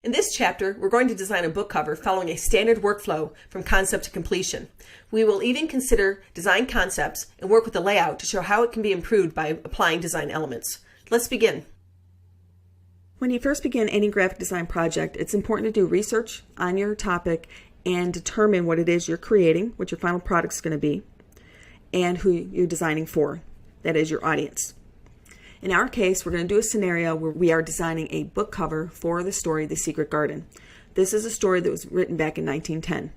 In this chapter, we're going to design a book cover following a standard workflow from concept to completion. We will even consider design concepts and work with the layout to show how it can be improved by applying design elements. Let's begin. When you first begin any graphic design project, it's important to do research on your topic and determine what it is you're creating, what your final product is going to be, and who you're designing for. That is your audience. In our case, we're going to do a scenario where we are designing a book cover for the story The Secret Garden. This is a story that was written back in 1910.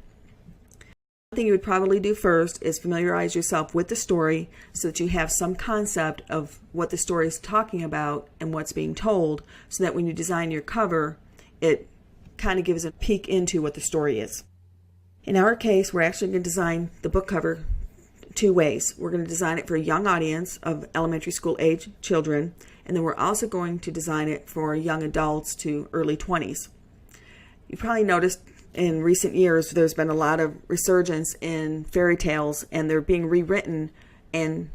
One thing you would probably do first is familiarize yourself with the story so that you have some concept of what the story is talking about and what's being told, so that when you design your cover, it kind of gives a peek into what the story is. In our case, we're actually going to design the book cover two ways. We're going to design it for a young audience of elementary school age children, and then we're also going to design it for young adults to early 20s. You probably noticed in recent years there's been a lot of resurgence in fairy tales, and they're being rewritten and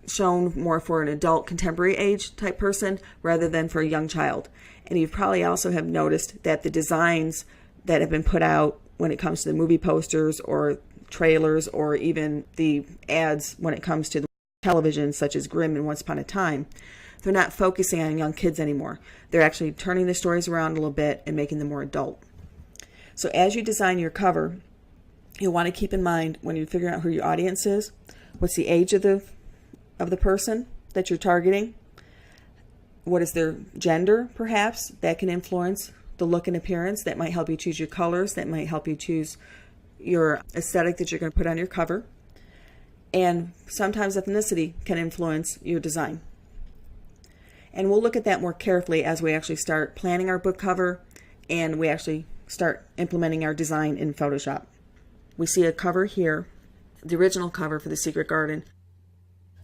shown more for an adult contemporary age type person rather than for a young child. And you probably also have noticed that the designs that have been put out when it comes to the movie posters or trailers or even the ads when it comes to television, such as Grimm and Once Upon a Time, they're not focusing on young kids anymore. They're actually turning the stories around a little bit and making them more adult. So as you design your cover, you'll want to keep in mind when you're figuring out who your audience is, what's the age of the person that you're targeting, what is their gender perhaps, that can influence the look and appearance. That might help you choose your colors, that might help you choose your aesthetic that you're going to put on your cover. And sometimes ethnicity can influence your design. And we'll look at that more carefully as we actually start planning our book cover and we actually start implementing our design in Photoshop. We see a cover here, the original cover for The Secret Garden.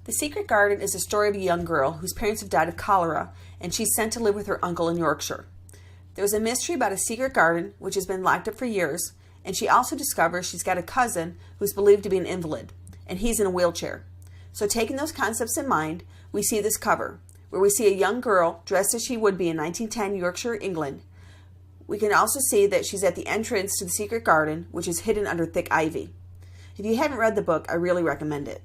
The Secret Garden is the story of a young girl whose parents have died of cholera, and she's sent to live with her uncle in Yorkshire. There's a mystery about a secret garden which has been locked up for years, and she also discovers she's got a cousin who's believed to be an invalid, and he's in a wheelchair. So taking those concepts in mind, we see this cover, where we see a young girl dressed as she would be in 1910 Yorkshire, England. We can also see that she's at the entrance to the secret garden, which is hidden under thick ivy. If you haven't read the book, I really recommend it.